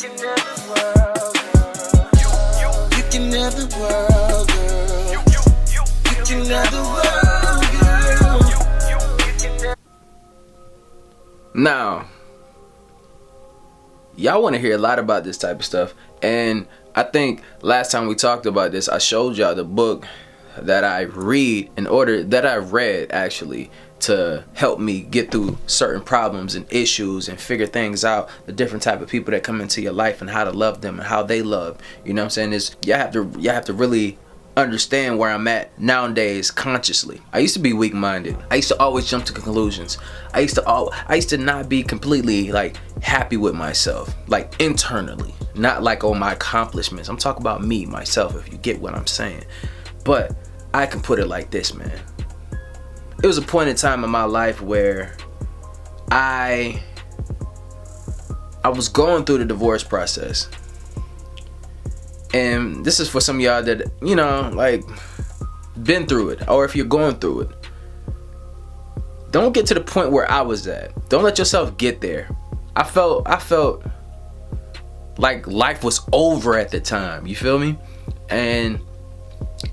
can never world, girl. You can never world, girl. You can never world, girl. Now, y'all want to hear a lot about this type of stuff, and I think last time we talked about this, I showed y'all the book that I read actually to help me get through certain problems and issues and figure things out, the different type of people that come into your life and how to love them and how they love. You know what I'm saying? Is y'all have to really understand where I'm at nowadays consciously. I used to be weak-minded. I used to always jump to conclusions. I used to not be completely like happy with myself, like internally, not like on my accomplishments. I'm talking about me, myself, if you get what I'm saying. But I can put it like this, man. It was a point in time in my life where I was going through the divorce process. And this is for some of y'all that, you know, like, been through it, or if you're going through it. Don't get to the point where I was at. Don't let yourself get there. I felt like life was over at the time. You feel me? And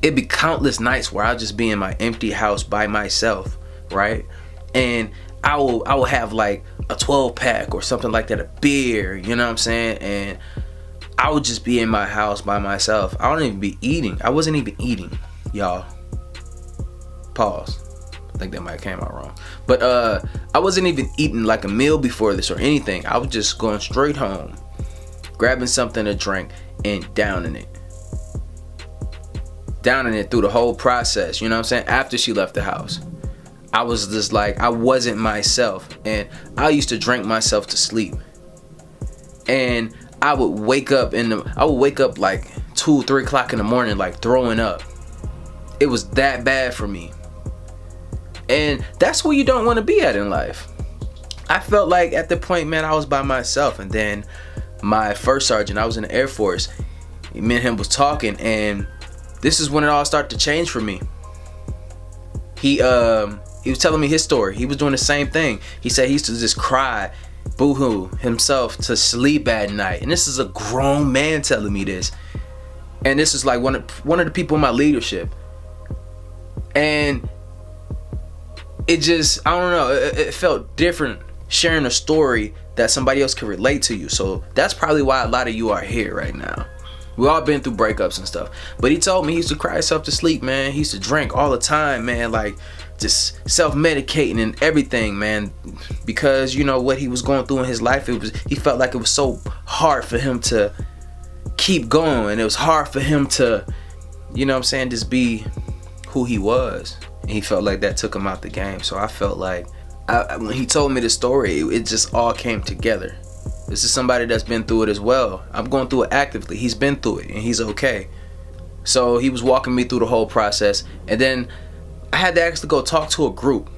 it'd be countless nights where I'll just be in my empty house by myself, right? And I will have like a 12-pack or something like that, a beer, you know what I'm saying? And I would just be in my house by myself. I wouldn't even be eating. I wasn't even eating, y'all. Pause. I think that might have came out wrong. But I wasn't even eating like a meal before this or anything. I was just going straight home, grabbing something to drink and downing it through the whole process. You know what I'm saying? After she left the house, I was just like, I wasn't myself. And I used to drink myself to sleep. And I would wake up like 2-3 o'clock in the morning, like throwing up. It was that bad for me. And that's where you don't want to be at in life. I felt like at the point, man, I was by myself. And then my first sergeant, I was in the Air Force, me and him was talking, and this is when it all started to change for me. He was telling me his story. He was doing the same thing. He said he used to just cry, boo-hoo himself to sleep at night. And this is a grown man telling me this. And this is like one of the people in my leadership. And it just, I don't know, it felt different sharing a story that somebody else could relate to you. So that's probably why a lot of you are here right now. We all been through breakups and stuff. But he told me he used to cry himself to sleep, man. He used to drink all the time, man. Like, just self-medicating and everything, man. Because, you know, what he was going through in his life, he felt like it was so hard for him to keep going. And it was hard for him to, you know what I'm saying, just be who he was. And he felt like that took him out the game. So I felt like, when he told me the story, it just all came together. This is somebody that's been through it as well. I'm going through it actively. He's been through it and he's okay. So he was walking me through the whole process. And then I had to actually go talk to a group.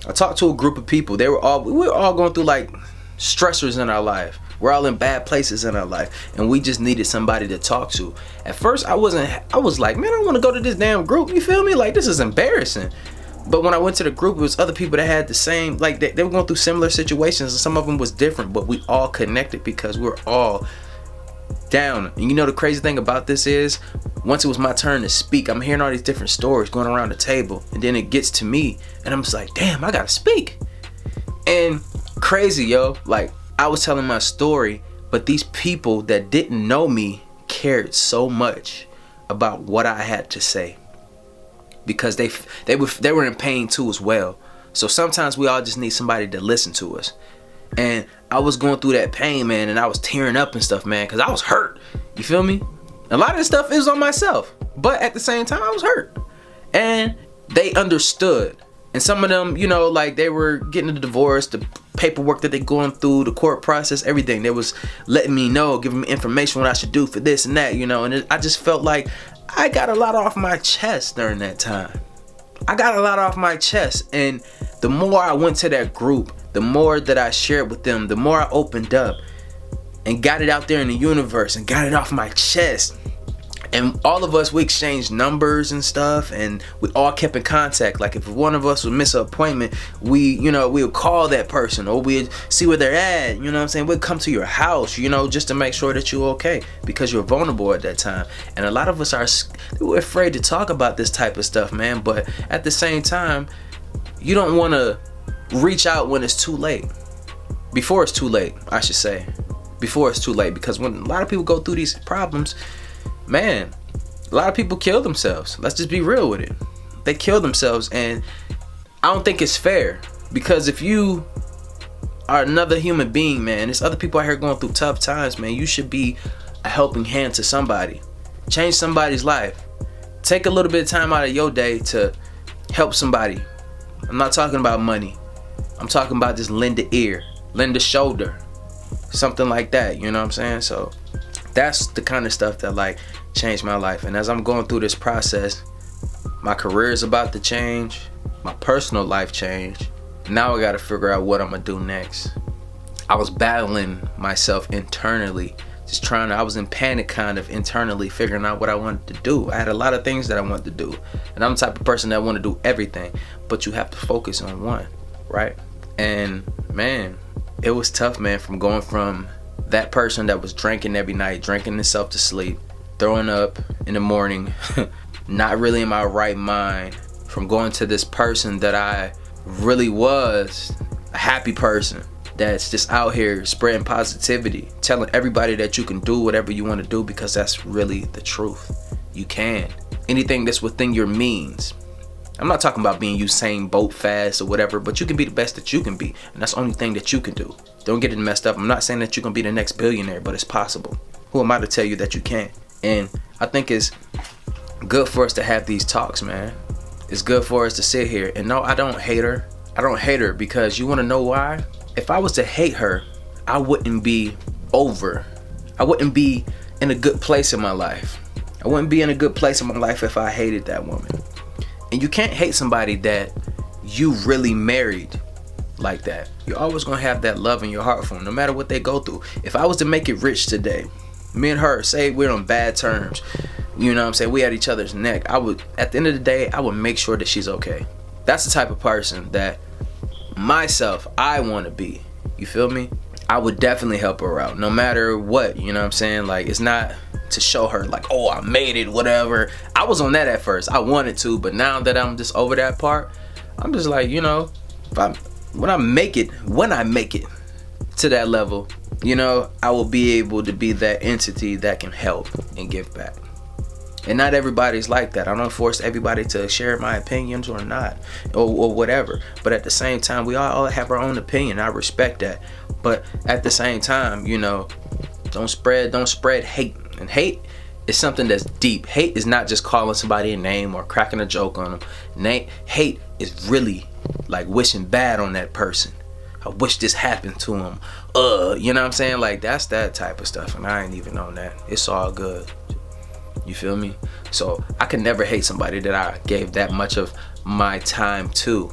I talked to a group of people. We were all going through like stressors in our life. We're all in bad places in our life. And we just needed somebody to talk to. At first I was like, man, I don't want to go to this damn group. You feel me? Like, this is embarrassing. But when I went to the group, it was other people that had the same, like they were going through similar situations, and some of them was different, but we all connected because we were all down. And you know the crazy thing about this is, once it was my turn to speak, I'm hearing all these different stories going around the table, and then it gets to me, and I'm just like, damn, I gotta speak. And crazy, yo, like I was telling my story, but these people that didn't know me cared so much about what I had to say. Because they were in pain too as well. So sometimes we all just need somebody to listen to us. And I was going through that pain, man, and I was tearing up and stuff, man, because I was hurt. You feel me? A lot of this stuff is on myself, but at the same time I was hurt. And they understood. And some of them, you know, like they were getting a divorce, the paperwork that they going through, the court process, everything. They was letting me know, giving me information what I should do for this and that, you know. And I just felt like I got a lot off my chest during that time. I got a lot off my chest. And the more I went to that group, the more that I shared with them, the more I opened up and got it out there in the universe and got it off my chest. And all of us, we exchanged numbers and stuff, and we all kept in contact. Like if one of us would miss an appointment, we would call that person, or we'd see where they're at, you know what I'm saying? We'd come to your house, just to make sure that you're okay, because you're vulnerable at that time. And a lot of us we're afraid to talk about this type of stuff, man. But at the same time, you don't want to reach out when it's too late. Before it's too late, I should say. Before it's too late, because when a lot of people go through these problems, man, a lot of people kill themselves. Let's just be real with it. They kill themselves, and I don't think it's fair, because if you are another human being, man, there's other people out here going through tough times, man. You should be a helping hand to somebody. Change somebody's life. Take a little bit of time out of your day to help somebody. I'm not talking about money. I'm talking about just lend an ear, lend a shoulder, something like that, you know what I'm saying? So that's the kind of stuff that like changed my life. And as I'm going through this process, my career is about to change, my personal life changed. Now I got to figure out what I'm gonna do next. I was battling myself internally, I was in panic kind of internally, figuring out what I wanted to do. I had a lot of things that I wanted to do, and I'm the type of person that want to do everything, but you have to focus on one, right? And man, it was tough, man, from going from that person that was drinking every night, drinking himself to sleep, throwing up in the morning, not really in my right mind, from going to this person that I really was, a happy person that's just out here spreading positivity, telling everybody that you can do whatever you want to do, because that's really the truth. You can. Anything that's within your means. I'm not talking about being Usain Bolt fast or whatever, but you can be the best that you can be, and that's the only thing that you can do. Don't get it messed up. I'm not saying that you're gonna be the next billionaire, but it's possible. Who am I to tell you that you can't? And I think it's good for us to have these talks, man. It's good for us to sit here. And no, I don't hate her. I don't hate her, because you want to know why? If I was to hate her, I wouldn't be over. I wouldn't be in a good place in my life. I wouldn't be in a good place in my life if I hated that woman. And you can't hate somebody that you really married like that. You're always gonna have that love in your heart for them, no matter what they go through. If I was to make it rich today, me and her, say we're on bad terms, you know what I'm saying, we had each other's neck, I would, at the end of the day, I would make sure that she's okay. That's the type of person that I want to be. You feel me? I would definitely help her out, no matter what, you know what I'm saying? Like, it's not to show her like, oh, I made it, whatever. I was on that at first. I wanted to, but now that I'm just over that part, I'm just like, when I make it to that level, I will be able to be that entity that can help and give back. And not everybody's like that. I don't force everybody to share my opinions or not, or whatever. But at the same time, we all have our own opinion. I respect that. But at the same time, don't spread hate. And hate is something that's deep. Hate is not just calling somebody a name or cracking a joke on them. Hate is really like wishing bad on that person. I wish this happened to him. You know what I'm saying? Like, that's that type of stuff. And I ain't even on that. It's all good. You feel me? So I could never hate somebody that I gave that much of my time to.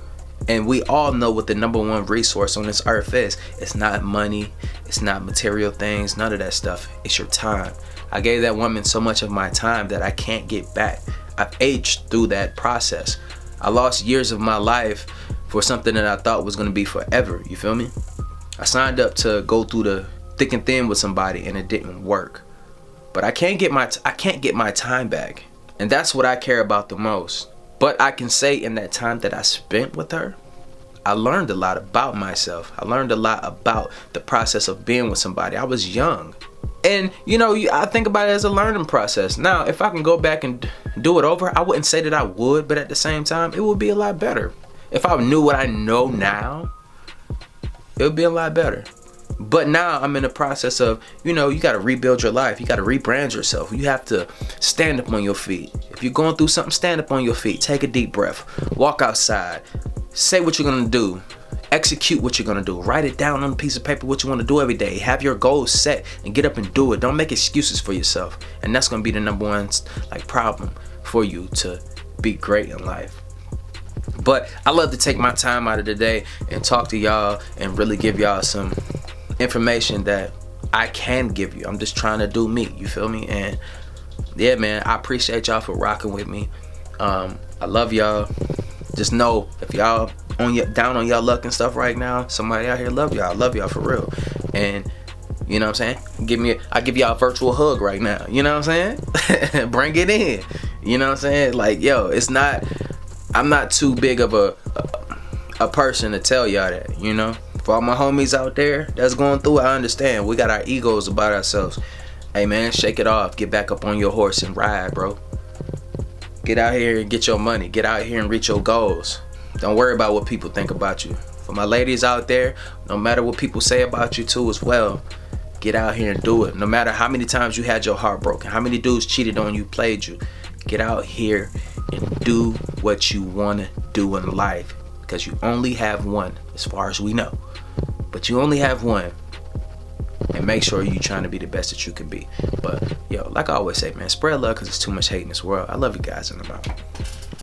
And we all know what the number one resource on this earth is. It's not money. It's not material things. None of that stuff. It's your time. I gave that woman so much of my time that I can't get back. I've aged through that process. I lost years of my life for something that I thought was going to be forever. You feel me? I signed up to go through the thick and thin with somebody, and it didn't work. But I can't get my time back. And that's what I care about the most. But I can say in that time that I spent with her, I learned a lot about myself. I learned a lot about the process of being with somebody. I was young. And, I think about it as a learning process. Now, if I can go back and do it over, I wouldn't say that I would, but at the same time, it would be a lot better. If I knew what I know now, it would be a lot better. But now I'm in the process of, you got to rebuild your life. You got to rebrand yourself. You have to stand up on your feet. If you're going through something, stand up on your feet. Take a deep breath. Walk outside. Say what you're going to do. Execute what you're going to do. Write it down on a piece of paper what you want to do every day. Have your goals set and get up and do it. Don't make excuses for yourself. And that's going to be the number one problem for you to be great in life. But I love to take my time out of the day and talk to y'all and really give y'all some information that I can give you. I'm just trying to do me, you feel me? And yeah, man, I appreciate y'all for rocking with me. I love y'all. Just know, if y'all down on y'all luck and stuff right now, somebody out here love y'all. I love y'all for real. And you know what I'm saying? I give y'all a virtual hug right now. You know what I'm saying? Bring it in. You know what I'm saying? Like, yo, I'm not too big of a person to tell y'all that, you know? For all my homies out there that's going through it, I understand. We got our egos about ourselves. Hey, man, shake it off. Get back up on your horse and ride, bro. Get out here and get your money. Get out here and reach your goals. Don't worry about what people think about you. For my ladies out there, no matter what people say about you too as well, get out here and do it. No matter how many times you had your heart broken, how many dudes cheated on you, played you, get out here and do what you want to do in life. Because you only have one, as far as we know. But you only have one. And make sure you're trying to be the best that you can be. But, yo, like I always say, man, spread love because there's too much hate in this world. I love you guys, and I'm out.